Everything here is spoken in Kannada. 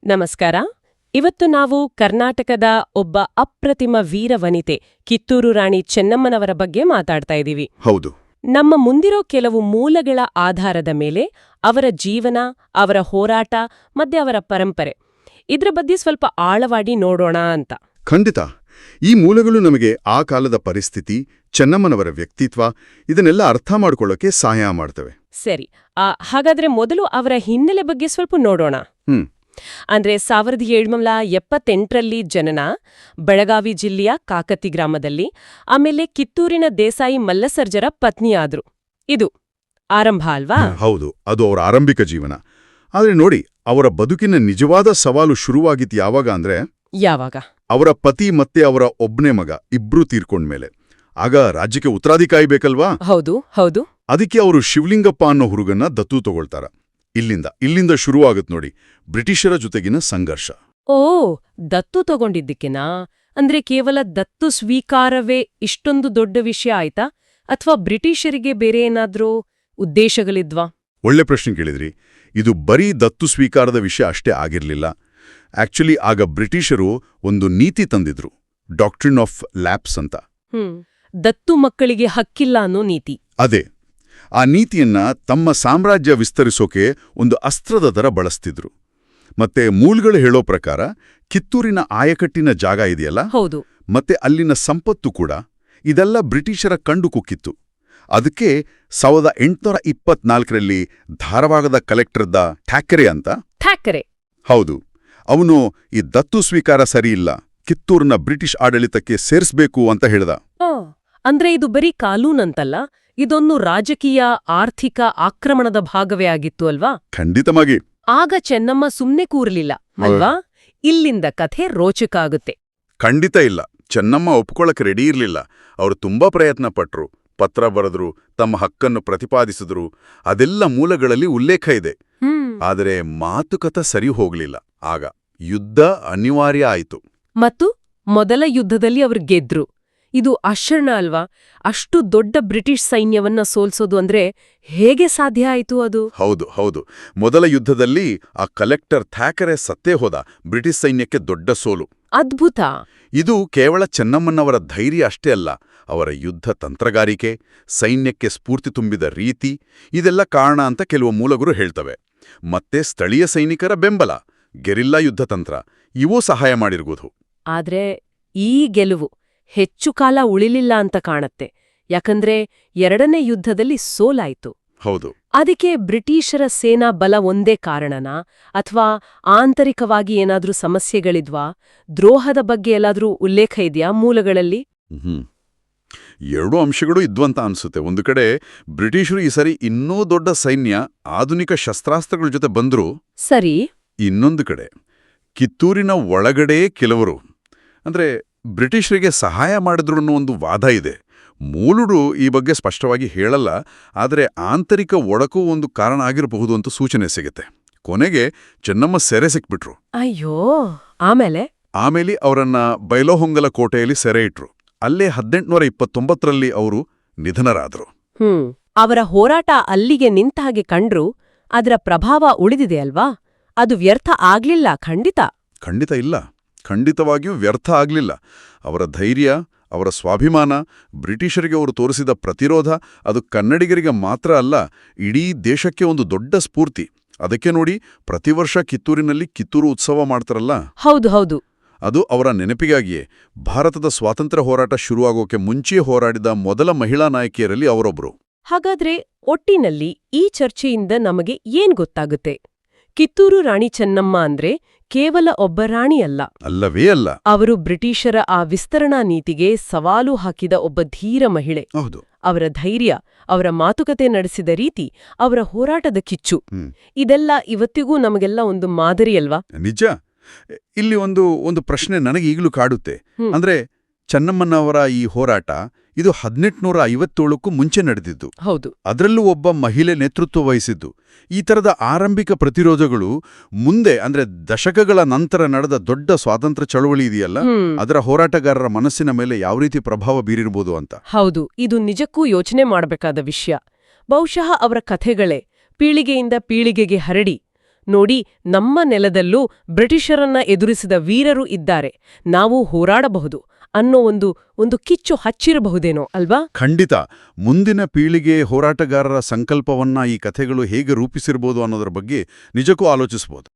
ನಮಸ್ಕಾರ. ಇವತ್ತು ನಾವು ಕರ್ನಾಟಕದ ಒಬ್ಬ ಅಪ್ರತಿಮ ವೀರವನಿತೆ ಕಿತ್ತೂರು ರಾಣಿ ಚೆನ್ನಮ್ಮನವರ ಬಗ್ಗೆ ಮಾತಾಡ್ತಾ ಇದ್ದೀವಿ. ಹೌದು. ನಮ್ಮ ಮುಂದಿರೋ ಕೆಲವು ಮೂಲಗಳ ಆಧಾರದ ಮೇಲೆ ಅವರ ಜೀವನ, ಅವರ ಹೋರಾಟ ಮತ್ತೆ ಅವರ ಪರಂಪರೆ ಇದ್ರ ಬಗ್ಗೆ ಸ್ವಲ್ಪ ಆಳವಾಗಿ ನೋಡೋಣ ಅಂತ. ಖಂಡಿತ. ಈ ಮೂಲಗಳು ನಮಗೆ ಆ ಕಾಲದ ಪರಿಸ್ಥಿತಿ, ಚೆನ್ನಮ್ಮನವರ ವ್ಯಕ್ತಿತ್ವ ಇದನ್ನೆಲ್ಲ ಅರ್ಥ ಮಾಡ್ಕೊಳ್ಳೋಕೆ ಸಹಾಯ ಮಾಡ್ತವೆ. ಸರಿ, ಹಾಗಾದ್ರೆ ಮೊದಲು ಅವರ ಹಿನ್ನೆಲೆ ಬಗ್ಗೆ ಸ್ವಲ್ಪ ನೋಡೋಣ. ಅಂದ್ರೆ 1778ರಲ್ಲಿ ಜನನ, ಬೆಳಗಾವಿ ಜಿಲ್ಲೆಯ ಕಾಕತಿ ಗ್ರಾಮದಲ್ಲಿ. ಆಮೇಲೆ ಕಿತ್ತೂರಿನ ದೇಸಾಯಿ ಮಲ್ಲಸರ್ಜರ ಪತ್ನಿಯಾದ್ರು. ಇದು ಆರಂಭ ಅಲ್ವಾ? ಹೌದು, ಅದು ಅವರ ಆರಂಭಿಕ ಜೀವನ. ಆದ್ರೆ ನೋಡಿ, ಅವರ ಬದುಕಿನ ನಿಜವಾದ ಸವಾಲು ಶುರುವಾಗಿತ್ತು ಯಾವಾಗ ಅಂದ್ರೆ, ಯಾವಾಗ ಅವರ ಪತಿ ಮತ್ತೆ ಅವರ ಒಬ್ನೇ ಮಗ ಇಬ್ರೂ ತೀರ್ಕೊಂಡ್ಮೇಲೆ. ಆಗ ರಾಜ್ಯಕ್ಕೆ ಉತ್ತರಾಧಿಕಾರಿ ಬೇಕಲ್ವಾ? ಹೌದು ಹೌದು. ಅದಕ್ಕೆ ಅವರು ಶಿವಲಿಂಗಪ್ಪ ಅನ್ನೋ ಹುಡುಗನ್ನ ದತ್ತು ತಗೊಳ್ತಾರ. ಇಲ್ಲಿಂದ ಶುರುವಾಗತ್ ನೋಡಿ ಬ್ರಿಟಿಷರ ಜೊತೆಗಿನ ಸಂಘರ್ಷ. ಓ, ದತ್ತು ತಗೊಂಡಿದ್ದಕ್ಕೆನಾ? ಅಂದ್ರೆ ಕೇವಲ ದತ್ತು ಸ್ವೀಕಾರವೇ ಇಷ್ಟೊಂದು ದೊಡ್ಡ ವಿಷಯ ಆಯ್ತಾ? ಅಥವಾ ಬ್ರಿಟಿಷರಿಗೆ ಬೇರೆ ಏನಾದ್ರೂ ಉದ್ದೇಶಗಳಿದ್ವಾ? ಒಳ್ಳೆ ಪ್ರಶ್ನೆ ಕೇಳಿದ್ರಿ. ಇದು ಬರೀ ದತ್ತು ಸ್ವೀಕಾರದ ವಿಷಯ ಅಷ್ಟೇ ಆಗಿರ್ಲಿಲ್ಲ. ಆಕ್ಚುಲಿ ಆಗ ಬ್ರಿಟಿಷರು ಒಂದು ನೀತಿ ತಂದಿದ್ರು, ಡಾಕ್ಟ್ರಿನ್ ಆಫ್ ಲ್ಯಾಪ್ಸ್ ಅಂತ. ದತ್ತು ಮಕ್ಕಳಿಗೆ ಹಕ್ಕಿಲ್ಲ ಅನ್ನೋ ನೀತಿ. ಅದೇ. ಆ ನೀತಿಯನ್ನ ತಮ್ಮ ಸಾಮ್ರಾಜ್ಯ ವಿಸ್ತರಿಸೋಕೆ ಒಂದು ಅಸ್ತ್ರದ ಥರ ಬಳಸ್ತಿದ್ರು. ಮತ್ತೆ ಮೂಲಗಳು ಹೇಳೋ ಪ್ರಕಾರ ಕಿತ್ತೂರಿನ ಆಯಕಟ್ಟಿನ ಜಾಗ ಇದೆಯಲ್ಲ, ಹೌದು, ಮತ್ತೆ ಅಲ್ಲಿನ ಸಂಪತ್ತು ಕೂಡ, ಇದೆಲ್ಲ ಬ್ರಿಟಿಷರ ಕಂಡು ಕುಕ್ಕಿತ್ತು. ಅದಕ್ಕೆ 1824ರಲ್ಲಿ ಧಾರವಾಡದ ಕಲೆಕ್ಟರ್ದ ಥ್ಯಾಕರೆ ಅಂತ. ಥ್ಯಾಕರೆ? ಹೌದು. ಅವನು ಈ ದತ್ತು ಸ್ವೀಕಾರ ಸರಿಯಿಲ್ಲ, ಕಿತ್ತೂರನ್ನ ಬ್ರಿಟಿಷ್ ಆಡಳಿತಕ್ಕೆ ಸೇರಿಸ್ಬೇಕು ಅಂತ ಹೇಳ್ದ. ಅಂದ್ರೆ ಇದು ಬರೀ ಕಾನೂನಂತಲ್ಲ, ಇದೊಂದು ರಾಜಕೀಯ, ಆರ್ಥಿಕ ಆಕ್ರಮಣದ ಭಾಗವೇ ಆಗಿತ್ತು ಅಲ್ವಾ? ಖಂಡಿತವಾಗಿ. ಆಗ ಚೆನ್ನಮ್ಮ ಸುಮ್ನೆ ಕೂರ್ಲಿಲ್ಲ ಅಲ್ವಾ? ಇಲ್ಲಿಂದ ಕಥೆ ರೋಚಕ ಆಗುತ್ತೆ. ಖಂಡಿತ ಇಲ್ಲ. ಚೆನ್ನಮ್ಮ ಒಪ್ಕೊಳ್ಳಕ್ಕೆ ರೆಡಿ ಇರ್ಲಿಲ್ಲ. ಅವರು ತುಂಬಾ ಪ್ರಯತ್ನ ಪಟ್ರು, ಪತ್ರ ಬರೆದ್ರು, ತಮ್ಮ ಹಕ್ಕನ್ನು ಪ್ರತಿಪಾದಿಸಿದ್ರು. ಅದೆಲ್ಲ ಮೂಲಗಳಲ್ಲಿ ಉಲ್ಲೇಖ ಇದೆ. ಆದರೆ ಮಾತುಕತೆ ಸರಿ ಹೋಗ್ಲಿಲ್ಲ. ಆಗ ಯುದ್ಧ ಅನಿವಾರ್ಯ ಆಯಿತು. ಮತ್ತು ಮೊದಲ ಯುದ್ಧದಲ್ಲಿ ಅವರು ಗೆದ್ರು. ಇದು ಆಶ್ಚರ್ಯ ಅಲ್ವಾ? ಅಷ್ಟು ದೊಡ್ಡ ಬ್ರಿಟಿಷ್ ಸೈನ್ಯವನ್ನ ಸೋಲ್ಸೋದು ಅಂದ್ರೆ ಹೇಗೆ ಸಾಧ್ಯ ಆಯಿತು ಅದು? ಹೌದು. ಮೊದಲ ಯುದ್ಧದಲ್ಲಿ ಆ ಕಲೆಕ್ಟರ್ ಥ್ಯಾಕರೆ ಸತ್ತೇ ಹೋದ. ಬ್ರಿಟಿಷ್ ಸೈನ್ಯಕ್ಕೆ ದೊಡ್ಡ ಸೋಲು. ಅದ್ಭುತ. ಇದು ಕೇವಲ ಚೆನ್ನಮ್ಮನವರ ಧೈರ್ಯ ಅಷ್ಟೇ ಅಲ್ಲ, ಅವರ ಯುದ್ಧ ತಂತ್ರಗಾರಿಕೆ, ಸೈನ್ಯಕ್ಕೆ ಸ್ಫೂರ್ತಿ ತುಂಬಿದ ರೀತಿ, ಇದೆಲ್ಲ ಕಾರಣ ಅಂತ ಕೆಲವು ಮೂಲಗಳು ಹೇಳ್ತವೆ. ಮತ್ತೆ ಸ್ಥಳೀಯ ಸೈನಿಕರ ಬೆಂಬಲ, ಗೆರಿಲ್ಲಾ ಯುದ್ಧ ತಂತ್ರ ಇವೂ ಸಹಾಯ ಮಾಡಿರ್ಬೋದು. ಆದ್ರೆ ಈ ಗೆಲುವು ಹೆಚ್ಚು ಕಾಲ ಉಳಿಲಿಲ್ಲ ಅಂತ ಕಾಣತ್ತೆ. ಯಾಕಂದ್ರೆ ಎರಡನೇ ಯುದ್ಧದಲ್ಲಿ ಸೋಲಾಯ್ತು. ಹೌದು. ಅದಕ್ಕೆ ಬ್ರಿಟಿಷರ ಸೇನಾ ಬಲ ಒಂದೇ ಕಾರಣನಾ? ಅಥವಾ ಆಂತರಿಕವಾಗಿ ಏನಾದ್ರೂ ಸಮಸ್ಯೆಗಳಿದ್ವಾ? ದ್ರೋಹದ ಬಗ್ಗೆ ಎಲ್ಲಾದ್ರೂ ಉಲ್ಲೇಖ ಇದೆಯಾ ಮೂಲಗಳಲ್ಲಿ? ಎರಡೂ ಅಂಶಗಳು ಇದ್ವಂತ ಅನ್ಸುತ್ತೆ. ಒಂದು ಕಡೆ ಬ್ರಿಟಿಷರು ಈ ಸರಿ ಇನ್ನೂ ದೊಡ್ಡ ಸೈನ್ಯ, ಆಧುನಿಕ ಶಸ್ತ್ರಾಸ್ತ್ರಗಳ ಜೊತೆ ಬಂದ್ರು. ಸರಿ. ಇನ್ನೊಂದು ಕಡೆ ಕಿತ್ತೂರಿನ ಒಳಗಡೆ ಕೆಲವರು ಅಂದ್ರೆ ಬ್ರಿಟಿಷರಿಗೆ ಸಹಾಯ ಮಾಡಿದ್ರು ಅನ್ನೋ ಒಂದು ವಾದ ಇದೆ. ಮೂಲರು ಈ ಬಗ್ಗೆ ಸ್ಪಷ್ಟವಾಗಿ ಹೇಳಲ್ಲ, ಆದರೆ ಆಂತರಿಕ ಒಡಕು ಒಂದು ಕಾರಣ ಆಗಿರಬಹುದು ಅಂತ ಸೂಚನೆ ಸಿಗುತ್ತೆ. ಕೊನೆಗೆ ಚೆನ್ನಮ್ಮ ಸೆರೆ ಸಿಕ್ಬಿಟ್ರು. ಅಯ್ಯೋ, ಆಮೇಲೆ ಅವರನ್ನ ಬೈಲಹೊಂಗಲ ಕೋಟೆಯಲ್ಲಿ ಸೆರೆ ಇಟ್ರು. ಅಲ್ಲೇ 1829ರಲ್ಲಿ ಅವರು ನಿಧನರಾದ್ರು. ಅವರ ಹೋರಾಟ ಅಲ್ಲಿಗೆ ನಿಂತ ಹಾಗೆ ಕಂಡ್ರು. ಅದರ ಪ್ರಭಾವ ಉಳಿದಿದೆ ಅಲ್ವಾ? ಅದು ವ್ಯರ್ಥ ಆಗ್ಲಿಲ್ಲ. ಖಂಡಿತ ಇಲ್ಲ. ಖಂಡಿತವಾಗಿಯೂ ವ್ಯರ್ಥ ಆಗ್ಲಿಲ್ಲ. ಅವರ ಧೈರ್ಯ, ಅವರ ಸ್ವಾಭಿಮಾನ, ಬ್ರಿಟಿಷರಿಗೆ ಅವರು ತೋರಿಸಿದ ಪ್ರತಿರೋಧ, ಅದು ಕನ್ನಡಿಗರಿಗೆ ಮಾತ್ರ ಅಲ್ಲ, ಇಡೀ ದೇಶಕ್ಕೆ ಒಂದು ದೊಡ್ಡ ಸ್ಫೂರ್ತಿ. ಅದಕ್ಕೆ ನೋಡಿ, ಪ್ರತಿ ವರ್ಷ ಕಿತ್ತೂರಿನಲ್ಲಿ ಕಿತ್ತೂರು ಉತ್ಸವ ಮಾಡ್ತಾರಲ್ಲ. ಹೌದು. ಅದು ಅವರ ನೆನಪಿಗಾಗಿಯೇ. ಭಾರತದ ಸ್ವಾತಂತ್ರ್ಯ ಹೋರಾಟ ಶುರುವಾಗೋಕೆ ಮುಂಚೆ ಹೋರಾಡಿದ ಮೊದಲ ಮಹಿಳಾ ನಾಯಕಿಯರಲ್ಲಿ ಅವರೊಬ್ರು. ಹಾಗಾದ್ರೆ ಒಟ್ಟಿನಲ್ಲಿ ಈ ಚರ್ಚೆಯಿಂದ ನಮಗೆ ಏನ್ ಗೊತ್ತಾಗುತ್ತೆ? ಕಿತ್ತೂರು ರಾಣಿ ಚೆನ್ನಮ್ಮ ಅಂದ್ರೆ ಕೇವಲ ಒಬ್ಬ ರಾಣಿ ಅಲ್ಲ. ಅಲ್ಲವೇ ಅಲ್ಲ. ಅವರು ಬ್ರಿಟಿಷರ ಆ ವಿಸ್ತರಣಾ ನೀತಿಗೆ ಸವಾಲು ಹಾಕಿದ ಒಬ್ಬ ಧೀರ ಮಹಿಳೆ. ಹೌದು. ಅವರ ಧೈರ್ಯ, ಅವರ ಮಾತುಕತೆ ನಡೆಸಿದ ರೀತಿ, ಅವರ ಹೋರಾಟದ ಕಿಚ್ಚು, ಇದೆಲ್ಲ ಇವತ್ತಿಗೂ ನಮಗೆಲ್ಲ ಒಂದು ಮಾದರಿಯಲ್ವಾ? ನಿಜ. ಇಲ್ಲಿ ಒಂದು ಪ್ರಶ್ನೆ ನನಗೆ ಈಗಲೂ ಕಾಡುತ್ತೆ. ಅಂದ್ರೆ ಚೆನ್ನಮ್ಮನವರ ಈ ಹೋರಾಟ ಇದು 1857ಕ್ಕೂ ಮುಂಚೆ ನಡೆದಿದ್ದು. ಹೌದು. ಅದರಲ್ಲೂ ಒಬ್ಬ ಮಹಿಳೆ ನೇತೃತ್ವ ವಹಿಸಿದ್ದು. ಈ ತರದ ಆರಂಭಿಕ ಪ್ರತಿರೋಧಗಳು ಮುಂದೆ ಅಂದ್ರೆ ದಶಕಗಳ ನಂತರ ನಡೆದ ದೊಡ್ಡ ಸ್ವಾತಂತ್ರ್ಯ ಚಳವಳಿ ಇದೆಯಲ್ಲ, ಅದರ ಹೋರಾಟಗಾರರ ಮನಸ್ಸಿನ ಮೇಲೆ ಯಾವ ರೀತಿ ಪ್ರಭಾವ ಬೀರಿರ್ಬೋದು ಅಂತ. ಹೌದು, ಇದು ನಿಜಕ್ಕೂ ಯೋಚನೆ ಮಾಡಬೇಕಾದ ವಿಷಯ. ಬಹುಶಃ ಅವರ ಕಥೆಗಳೇ ಪೀಳಿಗೆಯಿಂದ ಪೀಳಿಗೆಗೆ ಹರಡಿ ನೋಡಿ, ನಮ್ಮ ನೆಲದಲ್ಲೂ ಬ್ರಿಟಿಷರನ್ನ ಎದುರಿಸಿದ ವೀರರು ಇದ್ದಾರೆ, ನಾವು ಹೋರಾಡಬಹುದು ಅನ್ನೋ ಒಂದು ಕಿಚ್ಚು ಹಚ್ಚಿರಬಹುದೇನೋ ಅಲ್ವಾ? ಖಂಡಿತ. ಮುಂದಿನ ಪೀಳಿಗೆ ಹೋರಾಟಗಾರರ ಸಂಕಲ್ಪವನ್ನ ಈ ಕಥೆಗಳು ಹೇಗೆ ರೂಪಿಸಿರ್ಬೋದು ಅನ್ನೋದರ ಬಗ್ಗೆ ನಿಜಕ್ಕೂ ಆಲೋಚಿಸ್ಬೋದು.